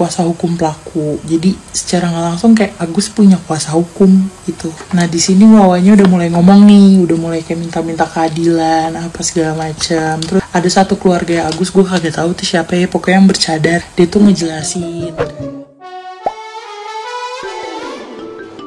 kuasa hukum pelaku. Jadi secara nggak langsung kayak Agus punya kuasa hukum gitu. Nah di sini Wawanya udah mulai ngomong nih, udah mulai kayak minta keadilan apa segala macam. Terus ada satu keluarga Agus, gue kagak tahu tuh siapa ya, pokoknya yang bercadar, dia tuh ngejelasin.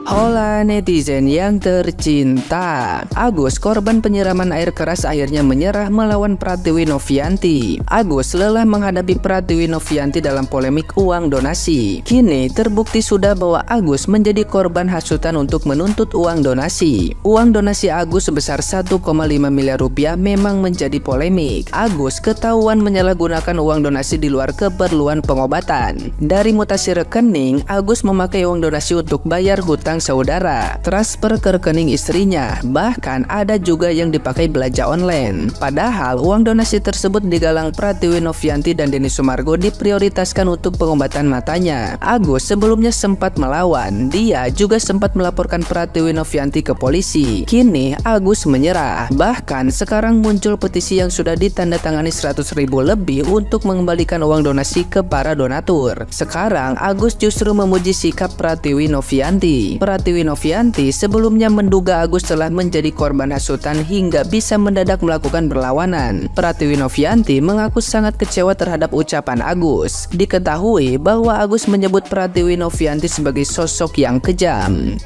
Hola netizen yang tercinta, Agus korban penyiraman air keras akhirnya menyerah melawan Pratiwi Novianti. Agus lelah menghadapi Pratiwi Novianti dalam polemik uang donasi. Kini terbukti sudah bahwa Agus menjadi korban hasutan untuk menuntut uang donasi. Uang donasi Agus sebesar 1,5 miliar rupiah memang menjadi polemik. Agus ketahuan menyalahgunakan uang donasi di luar keperluan pengobatan. Dari mutasi rekening, Agus memakai uang donasi untuk bayar hutang saudara, transfer ke rekening istrinya, bahkan ada juga yang dipakai belanja online. Padahal uang donasi tersebut digalang Pratiwi Novianti dan Denny Sumargo diprioritaskan untuk pengobatan matanya. Agus sebelumnya sempat melawan, dia juga sempat melaporkan Pratiwi Novianti ke polisi. Kini Agus menyerah, bahkan sekarang muncul petisi yang sudah ditandatangani 100.000 lebih untuk mengembalikan uang donasi ke para donatur. Sekarang Agus justru memuji sikap Pratiwi Novianti. Pratiwi Novianti sebelumnya menduga Agus telah menjadi korban hasutan hingga bisa mendadak melakukan berlawanan. Pratiwi Novianti mengaku sangat kecewa terhadap ucapan Agus. Diketahui bahwa Agus menyebut Pratiwi Novianti sebagai sosok yang kejam.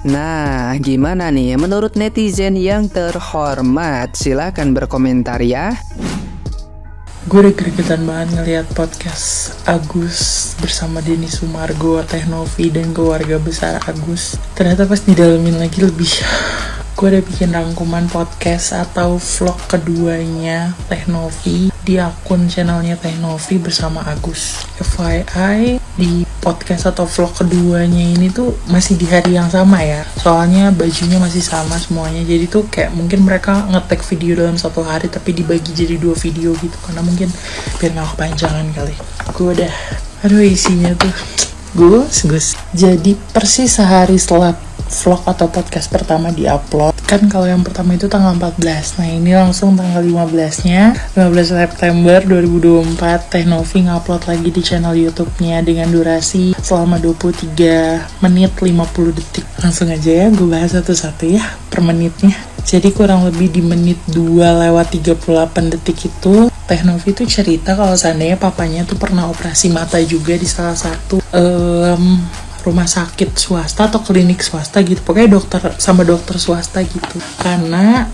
Nah, gimana nih menurut netizen yang terhormat? Silahkan berkomentar ya. Gue udah gregetan banget ngeliat podcast Agus bersama Denny Sumargo, Teh Novi, dan keluarga besar Agus. Ternyata pas didalamin lagi lebih, gue udah bikin rangkuman podcast atau vlog keduanya Teh Novi di akun channelnya Teh Novi bersama Agus. FYI, di podcast atau vlog keduanya ini tuh masih di hari yang sama ya, soalnya bajunya masih sama semuanya. Jadi tuh kayak mungkin mereka nge-tag video dalam satu hari tapi dibagi jadi 2 video gitu, karena mungkin biar gak kepanjangan kali. Gue udah, aduh isinya tuh gus. Jadi persis sehari setelah vlog atau podcast pertama diupload, kan kalau yang pertama itu tanggal 14, nah ini langsung tanggal 15-nya 15 September 2024 Teh Novi ngupload lagi di channel YouTube-nya dengan durasi selama 23 menit 50 detik. Langsung aja ya gue bahas satu-satu ya per menitnya. Jadi kurang lebih di menit 2:38 detik itu Teh Novi tuh cerita kalau seandainya papanya tuh pernah operasi mata juga di salah satu rumah sakit swasta atau klinik swasta gitu, pokoknya dokter swasta gitu, karena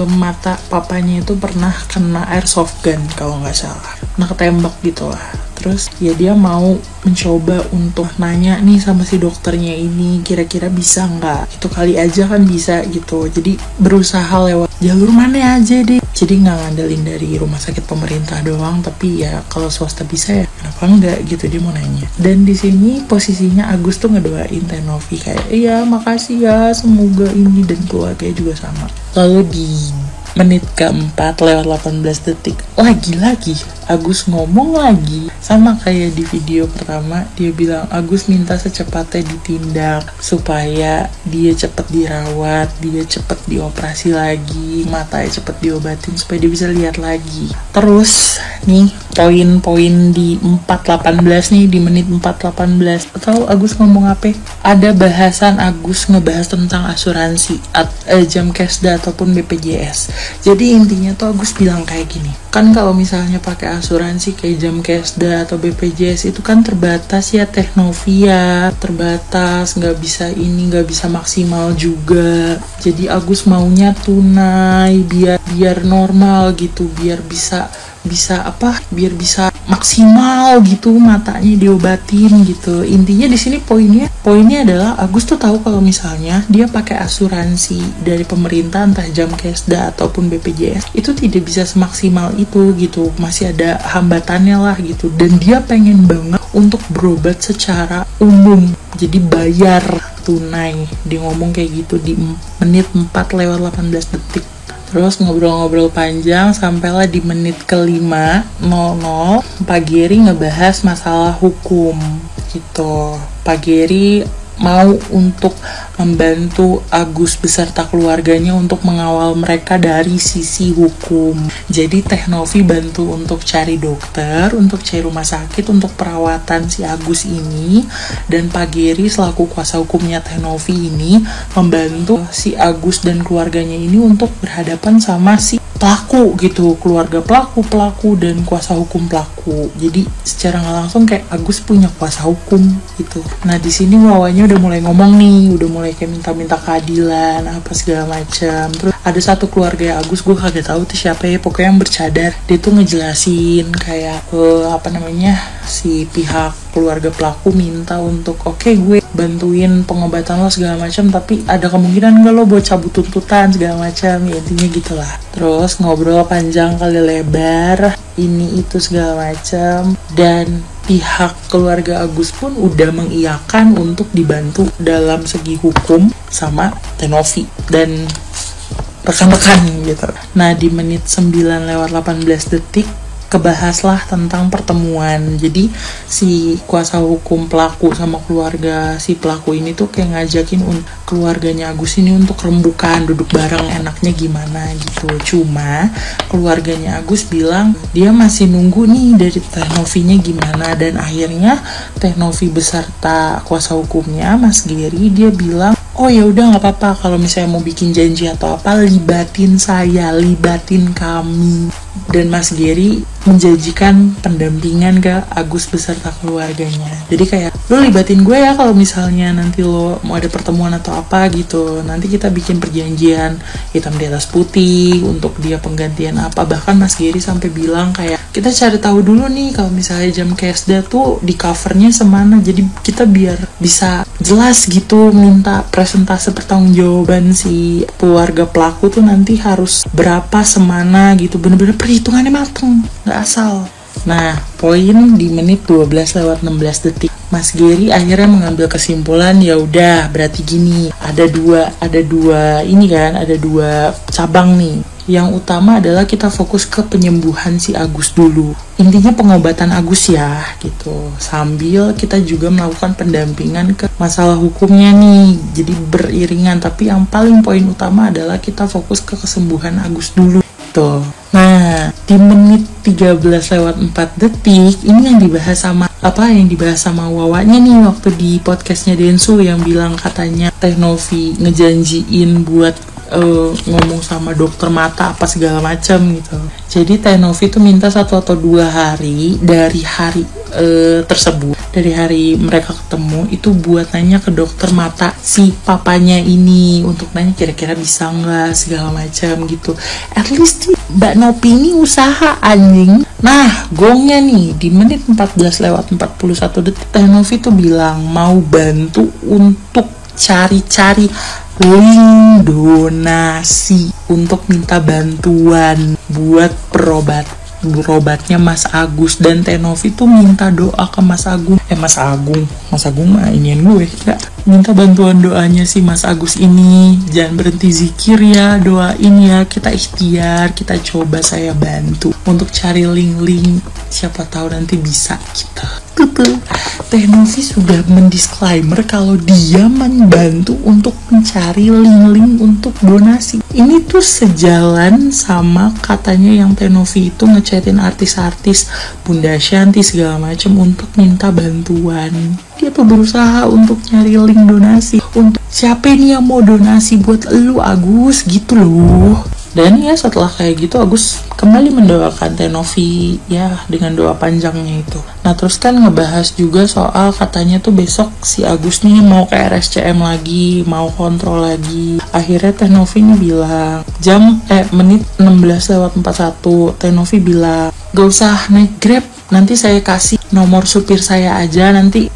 mata papanya itu pernah kena airsoft gun kalau nggak salah, pernah ketembak gitu lah. Terus ya dia mau mencoba untuk nanya nih sama si dokternya ini, kira-kira bisa nggak, itu kali aja kan bisa gitu. Jadi berusaha lewat jalur mana aja deh, jadi nggak ngandelin dari rumah sakit pemerintah doang, tapi ya kalau swasta bisa ya kenapa enggak gitu, dia mau nanya. Dan di sini posisinya Agus tuh ngedoain Teh Novi kayak iya makasih ya, semoga ini dan keluarganya juga sama. Lalu di menit keempat lewat 18 detik lagi Agus ngomong lagi, sama kayak di video pertama. Dia bilang Agus minta secepatnya ditindak supaya dia cepet dirawat, dia cepet dioperasi lagi, matanya cepet diobatin supaya dia bisa lihat lagi. Terus nih poin-poin di 4.18 nih, di menit 4.18 atau Agus ngomong apa? Ada bahasan Agus ngebahas tentang asuransi Jamkesda ataupun BPJS. Jadi intinya tuh Agus bilang kayak gini, kan kalau misalnya pakai asuransi kayak Jamkesda atau BPJS itu kan terbatas ya Teh Novi ya, terbatas, nggak bisa maksimal juga. Jadi Agus maunya tunai biar normal gitu, biar bisa maksimal gitu, matanya diobatin gitu. Intinya di sini poinnya adalah Agus tuh tahu kalau misalnya dia pakai asuransi dari pemerintah entah Jamkesda ataupun BPJS itu tidak bisa semaksimal itu gitu, masih ada hambatannya lah gitu. Dan dia pengen banget untuk berobat secara umum, jadi bayar tunai. Dia ngomong kayak gitu di menit 4:18 detik. Terus ngobrol-ngobrol panjang sampailah di menit ke-5:00 Pak Geri ngebahas masalah hukum gitu. Pak Geri mau untuk membantu Agus beserta keluarganya untuk mengawal mereka dari sisi hukum. Jadi Teh Novi bantu untuk cari dokter, untuk cari rumah sakit, untuk perawatan si Agus ini, dan Pak Geri selaku kuasa hukumnya Teh Novi ini membantu si Agus dan keluarganya ini untuk berhadapan sama si pelaku gitu, keluarga pelaku dan kuasa hukum pelaku. Jadi secara nggak langsung kayak Agus punya kuasa hukum gitu. Nah di sini Wawanya udah mulai ngomong nih, udah mulai kayak minta keadilan apa segala macam. Terus ada satu keluarga Agus, gue kagak tahu tuh siapa ya, pokoknya yang bercadar. Dia tuh ngejelasin kayak si pihak keluarga pelaku minta untuk oke, gue bantuin pengobatan lo segala macam, tapi ada kemungkinan nggak lo buat cabut tuntutan segala macam, ya, intinya gitulah. Terus ngobrol panjang kali lebar ini itu segala macam, dan pihak keluarga Agus pun udah mengiyakan untuk dibantu dalam segi hukum sama Teh Novi dan rekan-rekan gitu. Nah di menit 9:18 kebahaslah tentang pertemuan. Jadi si kuasa hukum pelaku sama keluarga si pelaku ini tuh kayak ngajakin keluarganya Agus ini untuk rembukan, duduk bareng enaknya gimana gitu. Cuma keluarganya Agus bilang dia masih nunggu nih dari Teh Novinya gimana, dan akhirnya Teh Novi beserta kuasa hukumnya Mas Geri dia bilang, oh ya udah nggak apa-apa kalau misalnya mau bikin janji atau apa, libatin saya, libatin kami. Dan Mas Geri menjanjikan pendampingan ke Agus beserta keluarganya. Jadi kayak, lo libatin gue ya kalau misalnya nanti lo mau ada pertemuan atau apa gitu. Nanti kita bikin perjanjian hitam di atas putih untuk dia penggantian apa. Bahkan Mas Geri sampai bilang kayak, kita cari tahu dulu nih kalau misalnya jam kesda tuh di covernya semana. Jadi kita biar bisa jelas gitu minta presentase pertanggungjawaban si keluarga pelaku tuh nanti harus berapa semana gitu. Bener-bener perhitungannya mateng, nggak asal. Nah, poin di menit 12:16 Mas Geri akhirnya mengambil kesimpulan, ya udah berarti gini, ada dua cabang nih. Yang utama adalah kita fokus ke penyembuhan si Agus dulu. Intinya pengobatan Agus ya gitu. Sambil kita juga melakukan pendampingan ke masalah hukumnya nih. Jadi beriringan, tapi yang paling poin utama adalah kita fokus ke kesembuhan Agus dulu. Tuh. Nah, di menit 13:04 ini yang dibahas sama Wawanya nih waktu di podcastnya Densu, yang bilang katanya Teh Novi ngejanjiin buat ngomong sama dokter mata apa segala macam gitu. Jadi Teh Novi tuh minta 1 atau 2 hari dari hari tersebut, dari hari mereka ketemu itu buat nanya ke dokter mata si papanya ini, untuk nanya kira-kira bisa nggak segala macam gitu. At least Mbak Novi ini usaha anjing. Nah gongnya nih di menit 14:41 Teh Novi tuh bilang mau bantu untuk cari-cari link donasi untuk minta bantuan buat berobatnya Mas Agus, dan Teh Novi tuh minta doa ke Mas Agung mah inian gue ya, minta bantuan doanya si Mas Agus ini, jangan berhenti zikir ya, doain ya, kita ikhtiar, kita coba saya bantu untuk cari link-link, siapa tahu nanti bisa kita. Teh Novi sudah mendisclaimer kalau dia membantu untuk mencari link-link untuk donasi. Ini tuh sejalan sama katanya yang Teh Novi itu ngechatin artis-artis Bunda Shanti segala macam untuk minta bantuan. Dia tuh berusaha untuk nyari link donasi untuk siapa nih yang mau donasi buat lu Agus gitu loh. Dan ya setelah kayak gitu Agus kembali mendoakan Teh Novi ya dengan doa panjangnya itu. Nah terus kan ngebahas juga soal katanya tuh besok si Agus nih mau ke RSCM lagi, mau kontrol lagi. Akhirnya Teh Novi nih bilang menit 16:41 Teh Novi bilang gak usah naik Grab, nanti saya kasih nomor supir saya aja, nanti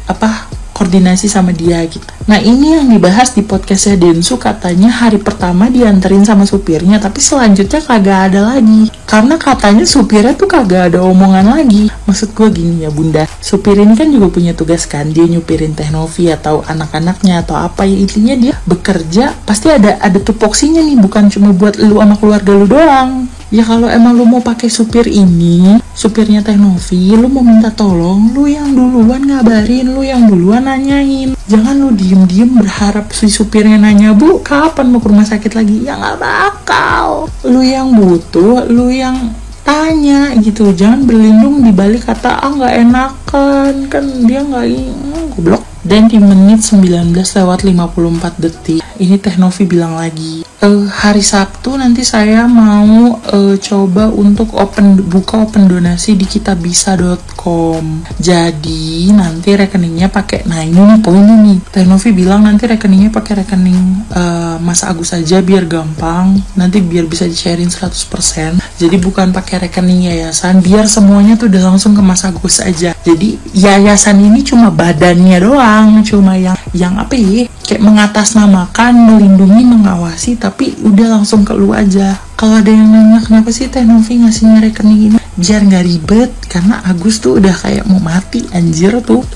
koordinasi sama dia gitu. Nah ini yang dibahas di podcastnya Densu, katanya hari pertama dianterin sama supirnya, tapi selanjutnya kagak ada lagi. Karena katanya supirnya tuh kagak ada omongan lagi. Maksud gue gini ya bunda, supir ini kan juga punya tugas kan, dia nyupirin Teh Novi atau anak-anaknya atau apa ya, intinya dia bekerja pasti ada tupoksinya nih, bukan cuma buat lu sama keluarga lu doang. Ya kalau emang lu mau pakai supir ini, supirnya Teh Novi, lu mau minta tolong, lu yang duluan ngabarin, lu yang duluan nanyain. Jangan lu diem-diem berharap si supirnya nanya, "Bu, kapan mau ke rumah sakit lagi?" Ya nggak bakal. Lu yang butuh, lu yang tanya gitu. Jangan berlindung di balik kata nggak enakan, kan dia nggak goblok. Dan di menit 19:54 ini Teh Novi bilang lagi, hari Sabtu nanti saya mau coba untuk buka open donasi di kitabisa.com. Jadi nanti rekeningnya pakai, nah ini nih poinnya nih, Teh Novi bilang nanti rekeningnya pakai rekening Mas Agus aja biar gampang, nanti biar bisa di-sharein 100%. Jadi bukan pakai rekening yayasan, biar semuanya tuh udah langsung ke Mas Agus aja. Jadi yayasan ini cuma badannya doang, cuma yang apa ya, kayak mengatasnamakan, melindungi, mengawasi, tapi udah langsung ke lu aja. Kalau ada yang nanya kenapa sih Teh Novi ngasihnya rekening ini, biar nggak ribet, karena Agus tuh udah kayak mau mati anjir tuh.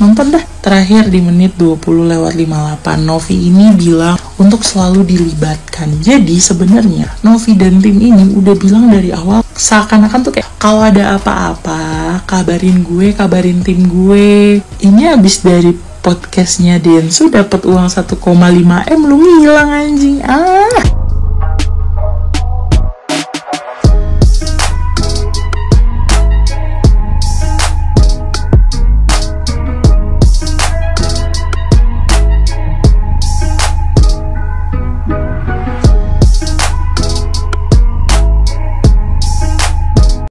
Nonton dah. Terakhir di menit 20:58 Novi ini bilang untuk selalu dilibatkan. Jadi sebenarnya Novi dan tim ini udah bilang dari awal, seakan-akan tuh kayak kalau ada apa-apa kabarin gue, kabarin tim gue. Ini abis dari podcastnya Densu dapat uang 1,5 M, lu ngilang anjing.